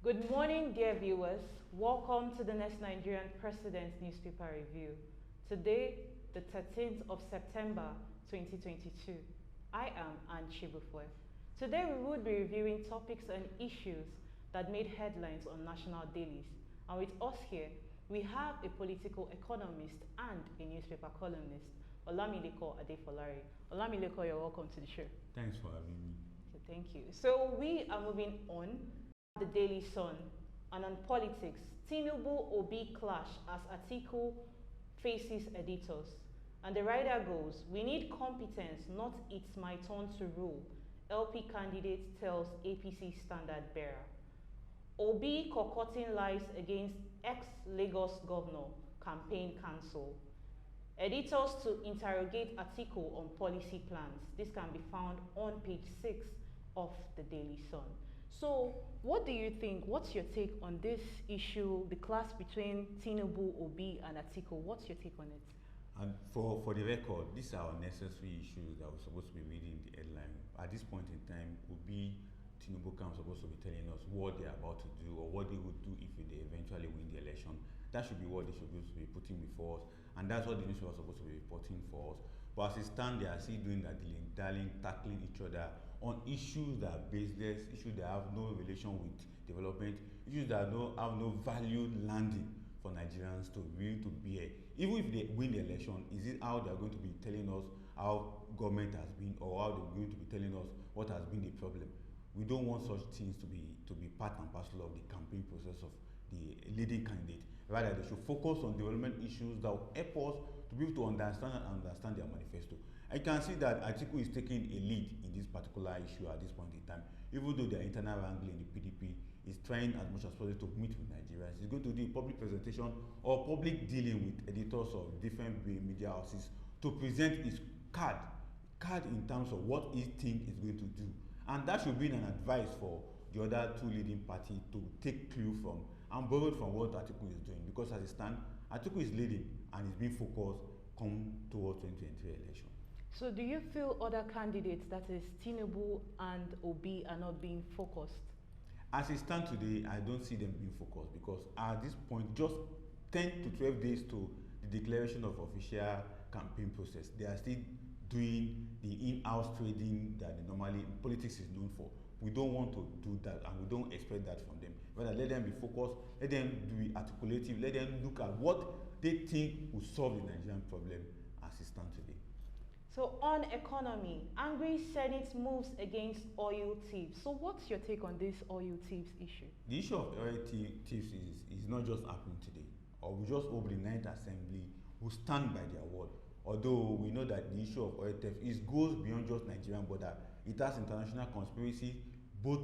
Good morning, dear viewers. Welcome to the Next Nigerian President newspaper review. Today, the 13th of September 2022. I am Anne Chibufwe. Today, we will be reviewing topics and issues that made headlines on national dailies. And with us here, we have a political economist and a newspaper columnist, Olamileko Adefolari. Olamileko, you're welcome to the show. Thanks for having me. So thank you. So we are moving on. The Daily Sun, and on politics, Tinubu Obi clash as Atiku faces editors. And the writer goes, "We need competence, not it's my turn to rule," LP candidate tells APC standard bearer. Obi concocting lies against ex-Lagos governor, campaign cancel. Editors to interrogate Atiku on policy plans. This can be found on page 6 of the Daily Sun. So, what do you think? What's your take on this issue, the clash between Tinubu, Obi, and Atiku? What's your take on it? And for the record, these are unnecessary issues that we're supposed to be reading the headline. At this point in time, Obi, Tinubu are supposed to be telling us what they're about to do or what they would do if they eventually win the election. That should be what they should be putting before us, and that's what the newspaper is supposed to be reporting for us. But as it stands, they are still doing that dilly-dallying, tackling each other on issues that are baseless, issues that have no relation with development, issues that have no value landing for Nigerians to really to bear. Even if they win the election, is it how they are going to be telling us how government has been, or how they're going to be telling us what has been the problem? We don't want such things to be part and parcel of the campaign process of the leading candidate. Rather, they should focus on development issues that will help us to be able to understand their manifesto. I can see that Atiku is taking a lead in this particular issue at this point in time. Even though their internal wrangling in the PDP is trying as much as possible to meet with Nigerians, he's going to do a public presentation or public dealing with editors of different media houses to present his card in terms of what he thinks is going to do. And that should be an advice for the other two leading parties to take clue from and borrow from what Atiku is doing. Because as it stands, Atiku is leading and is being focused come towards 2023 election. So do you feel other candidates, that is Tinubu and Obi, are not being focused? As it stands today, I don't see them being focused because at this point, just 10 to 12 days to the declaration of official campaign process, they are still doing the in-house trading that normally politics is known for. We don't want to do that, and we don't expect that from them. Rather, let them be focused, let them be articulative, let them look at what they think will solve the Nigerian problem as it stands today. So on economy, angry Senate moves against oil thieves. So what's your take on this oil thieves issue? The issue of oil thieves is not just happening today, or we just hope the Ninth Assembly will stand by their word. Although we know that the issue of oil theft goes beyond just Nigerian border. It has international conspiracy, both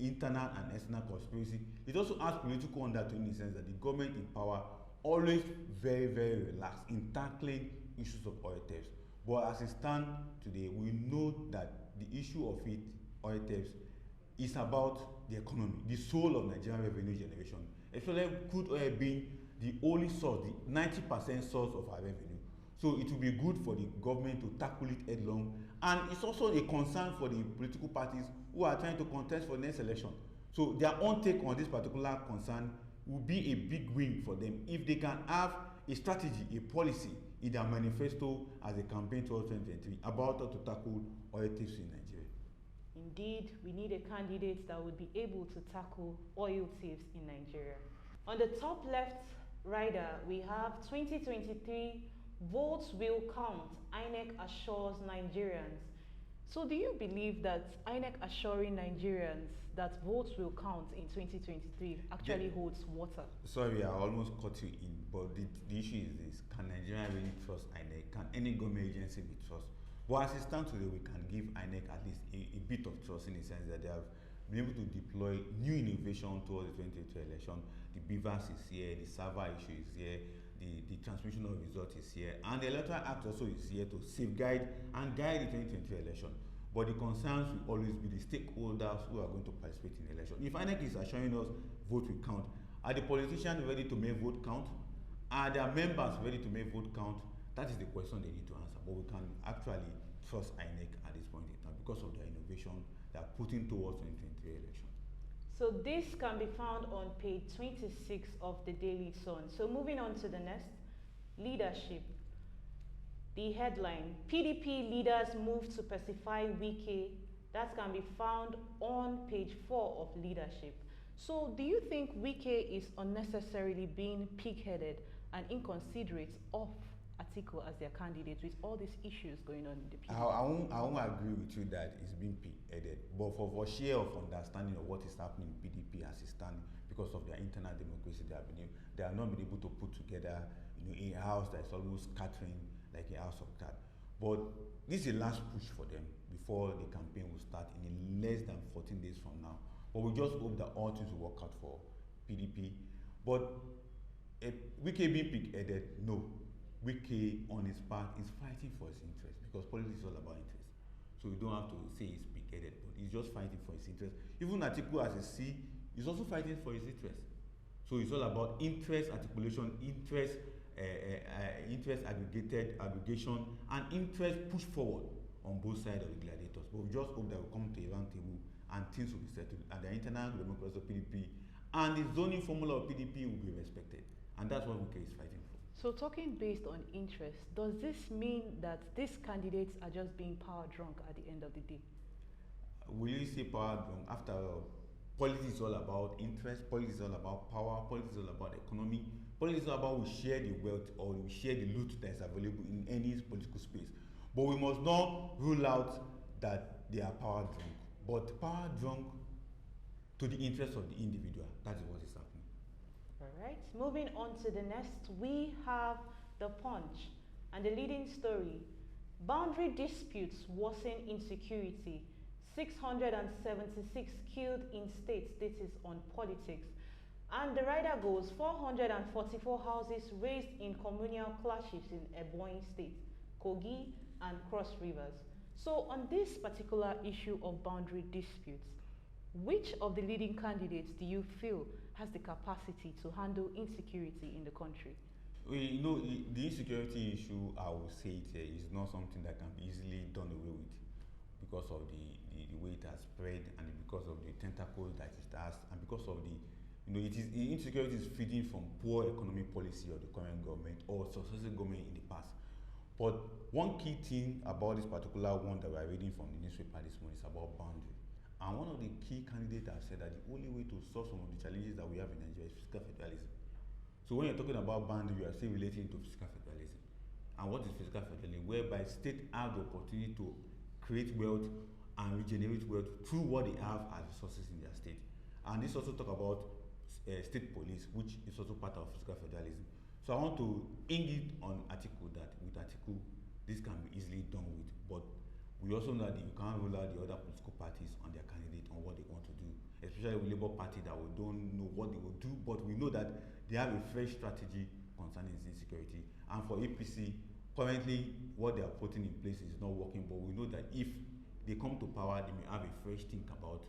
internal and external conspiracy. It also has political undertone in the sense that the government in power always very, very relaxed in tackling issues of oil theft. But as it stands today, we know that the issue of oil theft, is about the economy, the soul of Nigerian revenue generation, especially crude oil being the only source, the 90% source of our revenue. So it will be good for the government to tackle it headlong, and it's also a concern for the political parties who are trying to contest for the next election. So their own take on this particular concern will be a big win for them if they can have a strategy, a policy in their manifesto as a campaign towards 2023 about how to tackle oil thieves in Nigeria. Indeed, we need a candidate that would be able to tackle oil thieves in Nigeria. On the top left rider, we have 2023 votes will count, INEC assures Nigerians. So do you believe that INEC assuring Nigerians that votes will count in 2023 actually holds water? Sorry, I almost cut you in, but the issue is this: can Nigerians really trust INEC? Can any government agency be trusted? But as it stands today, we can give INEC at least a bit of trust in the sense that they have been able to deploy new innovation towards the 2023 election. The BVAS is here, the server issue is here, the transmission of results is here, and the Electoral Act also is here to safeguard and guide the 2023 election. But the concerns will always be the stakeholders who are going to participate in the election. If INEC is assuring us vote will count, are the politicians ready to make vote count? Are their members ready to make vote count? That is the question they need to answer. But we can actually trust INEC at this point in time because of the innovation they are putting towards the 2023 election. So this can be found on page 26 of the Daily Sun. So moving on to the next, leadership. The headline, PDP leaders move to pacify Wike. That can be found on page 4 of leadership. So do you think Wike is unnecessarily being pig-headed and inconsiderate of Atiku as their candidate with all these issues going on in the PDP? I won't agree with you that it's being pig-headed, but for share of understanding of what is happening in PDP as it stands, because of their internal democracy, they have not been able to put together, a house that is almost scattering like a house of cards. But this is the last push for them before the campaign will start in less than 14 days from now. But we just hope that all things will work out for PDP. But Wike being pig-headed, no. Wike on his part is fighting for his interest, because politics is all about interest. So you don't have to say he's pig-headed, but he's just fighting for his interest. Even Atiku as a C is also fighting for his interest. So it's all about interest articulation, interest aggregation, and interest push forward on both sides of the gladiators. But we just hope that we come to a round table and things will be settled, and the internal democracy of PDP and the zoning formula of PDP will be respected, and that's what Wike is fighting for. So talking based on interest, does this mean that these candidates are just being power drunk at the end of the day? Will you say power drunk? After all, politics is all about interest, politics is all about power, politics is all about economy, politics is all about we share the wealth or we share the loot that is available in any political space. But we must not rule out that they are power drunk, but power drunk to the interest of the individual. That is what is happening. All right, moving on to the next, we have the Punch and the leading story, boundary disputes worsen insecurity, 676 killed in states. This is on politics. And the rider goes, 444 houses razed in communal clashes in Ebonyi State, Kogi and Cross Rivers. So on this particular issue of boundary disputes, which of the leading candidates do you feel has the capacity to handle insecurity in the country? The insecurity issue, I will say it here, is not something that can be easily done away with, because of the way it has spread, and because of the tentacles that it has, and because of the insecurity is feeding from poor economic policy of the current government or successive government in the past. But one key thing about this particular one that we are reading from the newspaper this morning is about boundary. And one of the key candidates have said that the only way to solve some of the challenges that we have in Nigeria is fiscal federalism. So when you're talking about boundary, you are still relating to fiscal federalism. And what is fiscal federalism? Whereby states have the opportunity to create wealth and regenerate wealth through what they have as resources in their state. And this also talk about state police, which is also part of fiscal federalism. So I want to indicate on Atiku that with Atiku, this can be easily done with, but we also know that you can't rule out the other political parties on their candidate on what they want to do, especially with Labour Party that we don't know what they will do, but we know that they have a fresh strategy concerning insecurity. And for APC, currently what they are putting in place is not working, but we know that if they come to power, they may have a fresh think about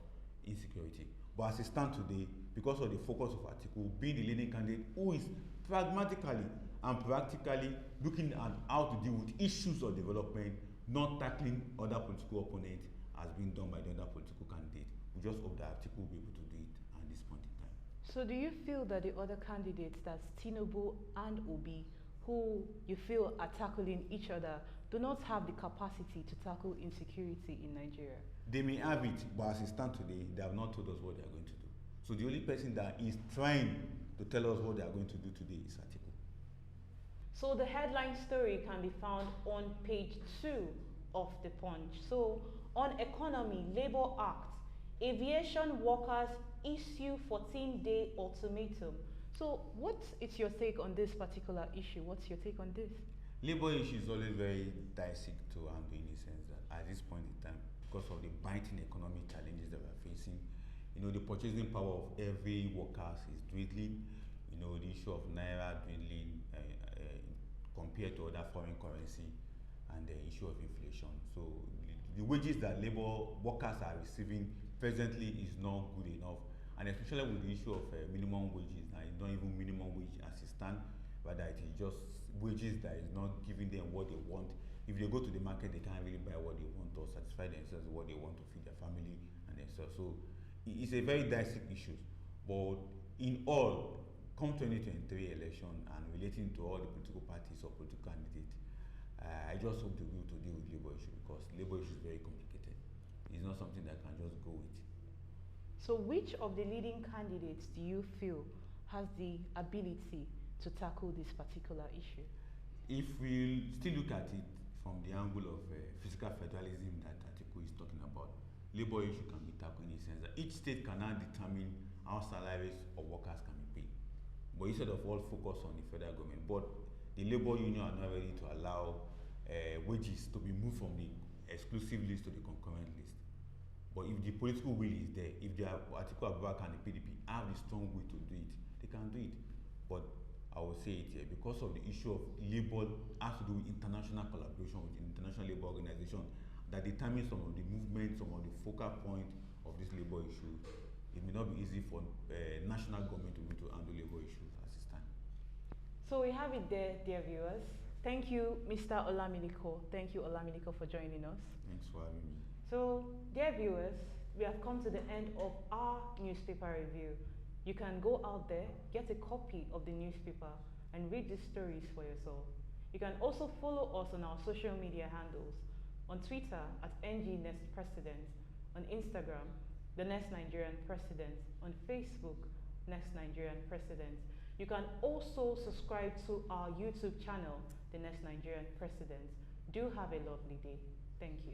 insecurity. But as it stands today, because of the focus of Atiku being the leading candidate who is pragmatically and practically looking at how to deal with issues of development, not tackling other political opponents as being done by the other political candidate. We just hope that Atiku will be able to do it at this point in time. So do you feel that the other candidates, that's Tinubu and Obi, who you feel are tackling each other, do not have the capacity to tackle insecurity in Nigeria? They may have it, but as it stands today, they have not told us what they are going to do. So the only person that is trying to tell us what they are going to do today is Atiku. So the headline story can be found on page 2 of the Punch. So on economy, Labour Act, aviation workers issue 14-day ultimatum. So what is your take on this particular issue? What's your take on this? Labour issue is always very dicey to handle, in the sense that at this point in time, because of the biting economic challenges that we are facing, the purchasing power of every worker is dwindling. The issue of naira dwindling compared to other foreign currency, and the issue of inflation. So the wages that labor workers are receiving presently is not good enough, and especially with the issue of minimum wages. Now it's not even minimum wage as it stands, rather it is just wages that is not giving them what they want. If they go to the market, they can't really buy what they want or satisfy themselves with what they want to feed their family and themselves. So it's a very dicey issue. But in all, come 2023 election and relating to all the political parties or political candidates, I just hope they will to deal with labor issue, because labor issue is very complicated. It's not something that can just go with. So which of the leading candidates do you feel has the ability to tackle this particular issue? If we still look at it from the angle of fiscal federalism that Atiku is talking about, labor issue can be tackled in the sense that each state can now determine how salaries of workers can be paid. But instead of all focus on the federal government, but the labor union are not ready to allow wages to be moved from the exclusive list to the concurrent list. But if the political will is there, if the Atiku Abubakar and the PDP have the strong will to do it, they can do it. But I will say it here, because of the issue of labor has to do with international collaboration with the International Labour Organization that determines some of the movements, some of the focal point of this labor issue. It may not be easy for national government to be able to handle labor issues as it stands. So we have it there, dear viewers. Thank you, Mr. Olamiliko. Thank you, Olamiliko, for joining us. Thanks for having me. So, dear viewers, we have come to the end of our newspaper review. You can go out there, get a copy of the newspaper, and read the stories for yourself. You can also follow us on our social media handles. On Twitter at @NGNextPresident, on Instagram, the Next Nigerian President, on Facebook, Next Nigerian President. You can also subscribe to our YouTube channel, the Next Nigerian President. Do have a lovely day. Thank you.